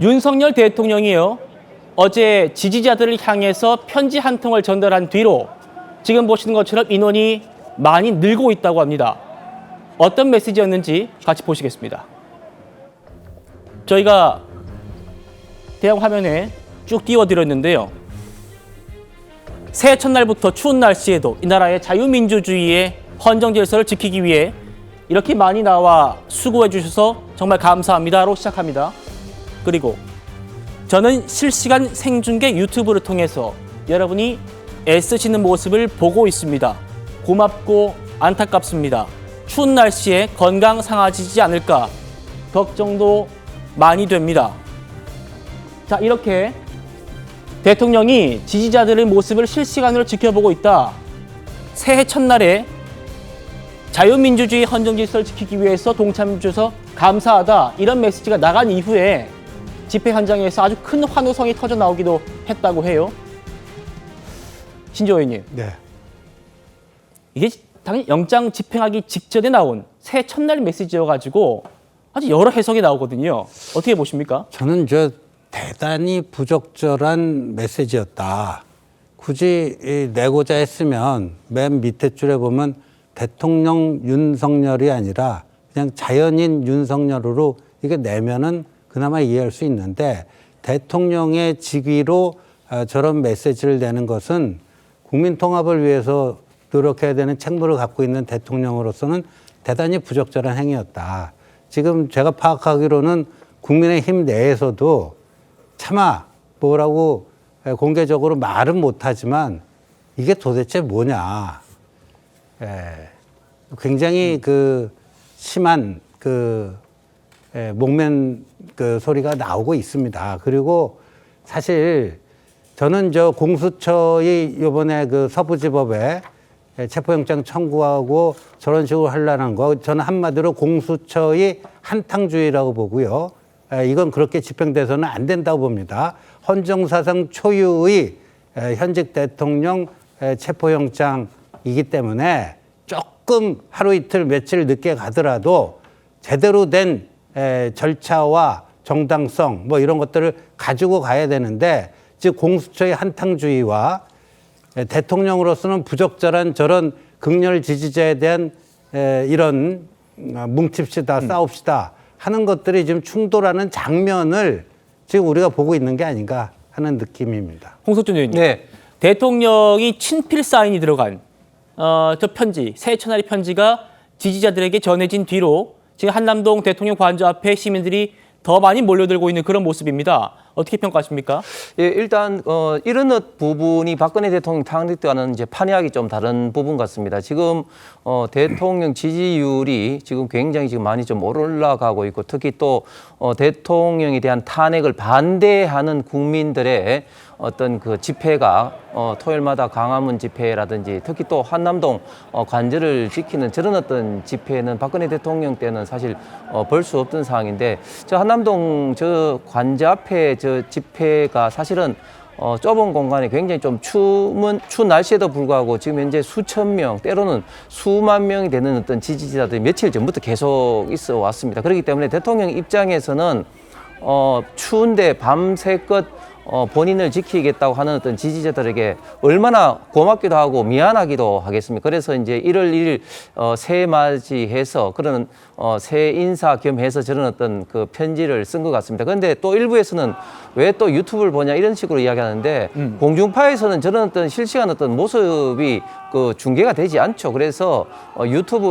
윤석열 대통령이요. 어제 지지자들을 향해서 편지 한 통을 전달한 뒤로 지금 보시는 것처럼 인원이 많이 늘고 있다고 합니다. 어떤 메시지였는지 같이 보시겠습니다. 저희가 대형 화면에 쭉 띄워드렸는데요. 새해 첫날부터 추운 날씨에도 이 나라의 자유민주주의의 헌정 질서를 지키기 위해 이렇게 많이 나와 수고해 주셔서 정말 감사합니다로 시작합니다. 그리고 저는 실시간 생중계 유튜브를 통해서 여러분이 애쓰시는 모습을 보고 있습니다. 고맙고 안타깝습니다. 추운 날씨에 건강 상하지지 않을까 걱정도 많이 됩니다. 자, 이렇게 대통령이 지지자들의 모습을 실시간으로 지켜보고 있다. 새해 첫날에 자유민주주의 헌정 질서를 지키기 위해서 동참해 주셔서 감사하다. 이런 메시지가 나간 이후에 집회 현장에서 아주 큰 환호성이 터져 나오기도 했다고 해요. 신지호 의원님. 네. 이게 당연히 영장 집행하기 직전에 나온 새해 첫날 메시지여가지고 아주 여러 해석이 나오거든요. 어떻게 보십니까? 저는 대단히 부적절한 메시지였다. 굳이 내고자 했으면 맨 밑에 줄에 보면 대통령 윤석열이 아니라 그냥 자연인 윤석열으로 이게 내면은 그나마 이해할 수 있는데 대통령의 직위로 저런 메시지를 내는 것은 국민 통합을 위해서 노력해야 되는 책무를 갖고 있는 대통령으로서는 대단히 부적절한 행위였다. 지금 제가 파악하기로는 국민의힘 내에서도 차마 뭐라고 공개적으로 말은 못하지만 이게 도대체 뭐냐. 굉장히 심한 목맨 소리가 나오고 있습니다. 그리고 사실 저는 공수처의 이번에 서부지법에 체포영장 청구하고 저런 식으로 하려는 거 저는 한마디로 공수처의 한탕주의라고 보고요. 이건 그렇게 집행돼서는 안 된다고 봅니다. 헌정사상 초유의 현직 대통령 체포영장이기 때문에 조금 하루 이틀 며칠 늦게 가더라도 제대로 된 절차와 정당성 뭐 이런 것들을 가지고 가야 되는데 즉 공수처의 한탕주의와 대통령으로서는 부적절한 저런 극렬 지지자에 대한 이런 뭉칩시다 싸웁시다 하는 것들이 지금 충돌하는 장면을 지금 우리가 보고 있는 게 아닌가 하는 느낌입니다. 홍석준 의원님. 네. 대통령이 친필 사인이 들어간 저 편지, 새해 첫날의 편지가 지지자들에게 전해진 뒤로 지금 한남동 대통령 관저 앞에 시민들이 더 많이 몰려들고 있는 그런 모습입니다. 어떻게 평가하십니까? 예, 일단 이런 부분이 박근혜 대통령 탄핵 때와는 이제 판이하기 좀 다른 부분 같습니다. 지금 대통령 지지율이 지금 굉장히 지금 많이 좀 올라가고 있고 특히 또 대통령에 대한 탄핵을 반대하는 국민들의 어떤 집회가 토요일마다 광화문 집회라든지 특히 또 한남동 관저를 지키는 저런 어떤 집회는 박근혜 대통령 때는 사실 볼 수 없던 상황인데 저 한남동 저 관저 앞에 저 집회가 사실은 좁은 공간에 굉장히 좀 추운 날씨에도 불구하고 지금 현재 수천 명 때로는 수만 명이 되는 어떤 지지자들이 며칠 전부터 계속 있어 왔습니다. 그렇기 때문에 대통령 입장에서는 추운데 밤새껏 본인을 지키겠다고 하는 어떤 지지자들에게 얼마나 고맙기도 하고 미안하기도 하겠습니까? 그래서 이제 1월 1일 새해 맞이해서 그런 새해 인사 겸해서 저런 어떤 편지를 쓴 것 같습니다. 그런데 또 일부에서는 왜 또 유튜브를 보냐 이런 식으로 이야기하는데 공중파에서는 저런 어떤 실시간 어떤 모습이 중계가 되지 않죠. 그래서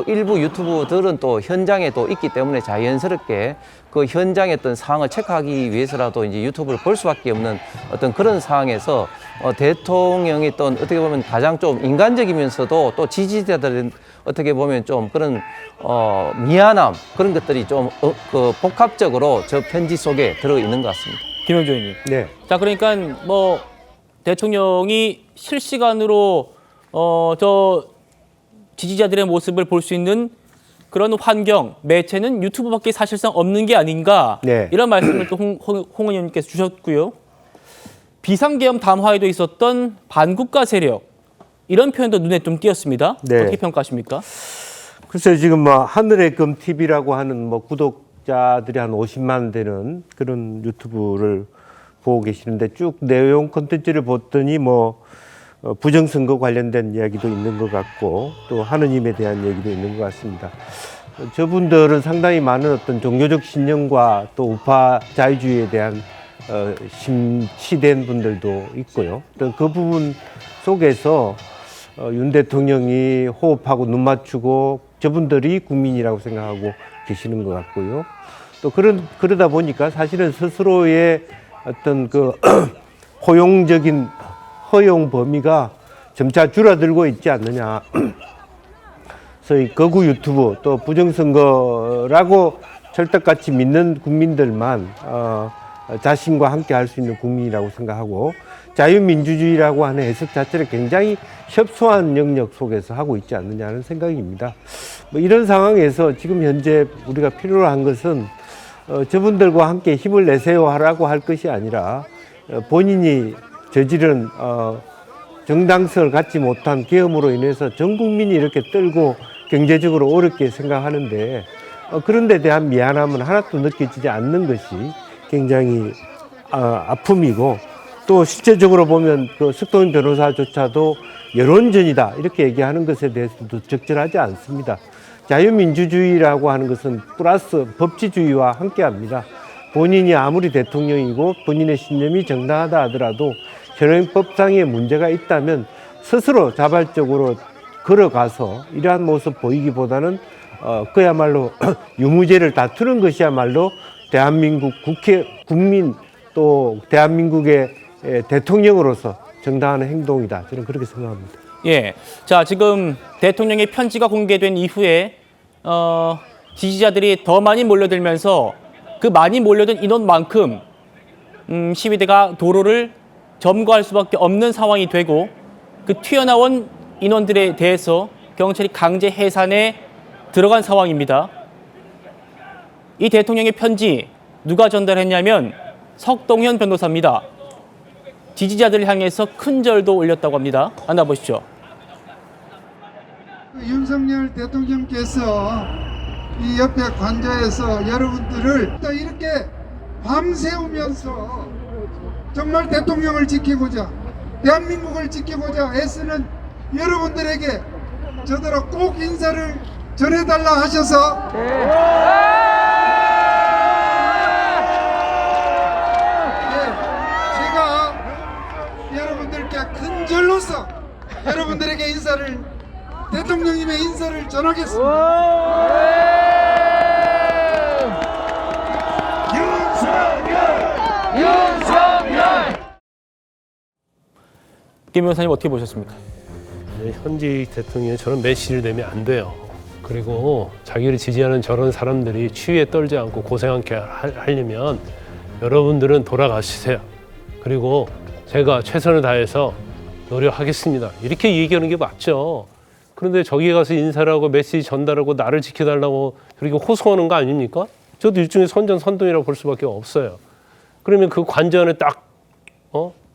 일부 유튜브들은 또 현장에 또 있기 때문에 자연스럽게 그 현장의 어떤 상황을 체크하기 위해서라도 이제 유튜브를 볼 수밖에 없는 어떤 그런 상황에서 대통령이 어떤 어떻게 보면 가장 좀 인간적이면서도 또 지지자들은 어떻게 보면 좀 그런 미안함 그런 것들이 좀 복합적으로 저 편지 속에 들어 있는 것 같습니다. 김영주 의원님. 네. 자, 그러니까 뭐 대통령이 실시간으로 저 지지자들의 모습을 볼 수 있는 그런 환경, 매체는 유튜브밖에 사실상 없는 게 아닌가 네. 이런 말씀을 또 홍 의원님께서 주셨고요. 비상계엄 담화에도 있었던 반국가 세력 이런 표현도 눈에 좀 띄었습니다. 네. 어떻게 평가하십니까? 글쎄요, 지금 하늘의 금 TV라고 하는 구독 구독자들이 한 50만 되는 그런 유튜브를 보고 계시는데 쭉 내용 콘텐츠를 봤더니 뭐 부정선거 관련된 이야기도 있는 것 같고 또 하느님에 대한 얘기도 있는 것 같습니다. 저분들은 상당히 많은 어떤 종교적 신념과 또 우파 자유주의에 대한 심취된 분들도 있고요. 또 그 부분 속에서 윤 대통령이 호흡하고 눈 맞추고 저분들이 국민이라고 생각하고 계시는 것 같고요. 또 그러다 보니까 사실은 스스로의 어떤 그 허용적인 허용 범위가 점차 줄어들고 있지 않느냐. 소위 거구 유튜브 또 부정선거라고 철떡같이 믿는 국민들만 자신과 함께 할 수 있는 국민이라고 생각하고 자유민주주의라고 하는 해석 자체를 굉장히 협소한 영역 속에서 하고 있지 않느냐는 생각입니다. 뭐 이런 상황에서 지금 현재 우리가 필요로 한 것은 저분들과 함께 힘을 내세요 하라고 할 것이 아니라 본인이 저지른 정당성을 갖지 못한 계엄으로 인해서 전 국민이 이렇게 떨고 경제적으로 어렵게 생각하는데 그런 데 대한 미안함은 하나도 느껴지지 않는 것이 굉장히 아픔이고 또 실제적으로 보면 그 석동인 변호사조차도 여론전이다 이렇게 얘기하는 것에 대해서도 적절하지 않습니다. 자유민주주의라고 하는 것은 플러스 법치주의와 함께합니다. 본인이 아무리 대통령이고 본인의 신념이 정당하다 하더라도 현행법상의 문제가 있다면 스스로 자발적으로 걸어가서 이러한 모습 보이기보다는 그야말로 유무죄를 다투는 것이야말로 대한민국 국민 또 대한민국의 대통령으로서 정당한 행동이다. 저는 그렇게 생각합니다. 예. 자, 지금 대통령의 편지가 공개된 이후에 지지자들이 더 많이 몰려들면서 그 많이 몰려든 인원만큼 시위대가 도로를 점거할 수밖에 없는 상황이 되고 그 튀어나온 인원들에 대해서 경찰이 강제 해산에 들어간 상황입니다. 이 대통령의 편지 누가 전달했냐면 석동현 변호사입니다. 지지자들을 향해서 큰 절도 올렸다고 합니다. 만나보시죠. 윤석열 대통령께서 이 옆에 관저에서 여러분들을 또 이렇게 밤새우면서 정말 대통령을 지키고자 대한민국을 지키고자 애쓰는 여러분들에게 저더러 꼭 인사를 전해달라 하셔서 제가 여러분들께 큰 절로서 여러분들에게 인사를 대통령님의 인사를 전하겠습니다. 김 변호사님 어떻게 보셨습니까? 현직 대통령이 저런 메시지를 내면 안 돼요. 그리고 자기를 지지하는 저런 사람들이 추위에 떨지 않고 고생 않게 하려면 여러분들은 돌아가시세요. 그리고 제가 최선을 다해서 노력하겠습니다. 이렇게 얘기하는 게 맞죠. 그런데 저기 가서 인사를 하고 메시지 전달하고 나를 지켜달라고 그렇게 호소하는 거 아닙니까? 저도 일종의 선전선동이라고 볼 수밖에 없어요. 그러면 그 관저 안에 딱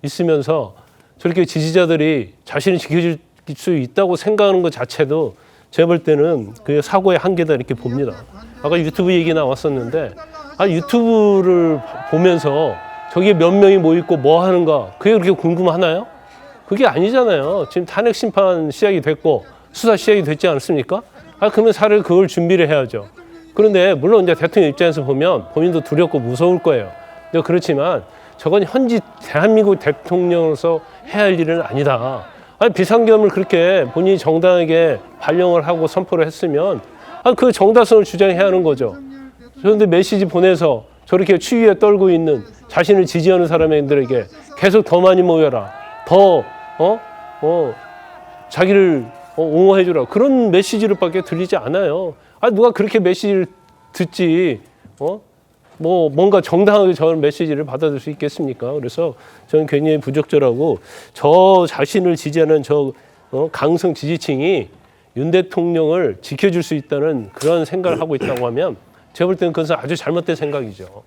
있으면서 저렇게 지지자들이 자신을 지켜줄 수 있다고 생각하는 것 자체도 제가 볼 때는 그 사고의 한계다 이렇게 봅니다. 아까 유튜브 얘기 나왔었는데 유튜브를 보면서 저기에 몇 명이 모이고 뭐 하는가 그게 그렇게 궁금하나요? 그게 아니잖아요. 지금 탄핵 심판 시작이 됐고 수사 시작이 됐지 않습니까? 그러면 사실 그걸 준비를 해야죠. 그런데 물론 이제 대통령 입장에서 보면 본인도 두렵고 무서울 거예요. 그렇지만 저건 현지 대한민국 대통령으로서 해야 할 일은 아니다. 비상계엄을 그렇게 본인이 정당하게 발령을 하고 선포를 했으면 그 정당성을 주장해야 하는 거죠. 그런데 메시지 보내서 저렇게 추위에 떨고 있는 자신을 지지하는 사람들에게 계속 더 많이 모여라. 더 자기를 옹호해주라. 그런 메시지를 밖에 들리지 않아요. 누가 그렇게 메시지를 듣지 뭐 뭔가 정당하게 저런 메시지를 받아들일 수 있겠습니까? 그래서 저는 굉장히 부적절하고 저 자신을 지지하는 저 강성 지지층이 윤 대통령을 지켜줄 수 있다는 그런 생각을 하고 있다고 하면 제가 볼 때는 그것은 아주 잘못된 생각이죠.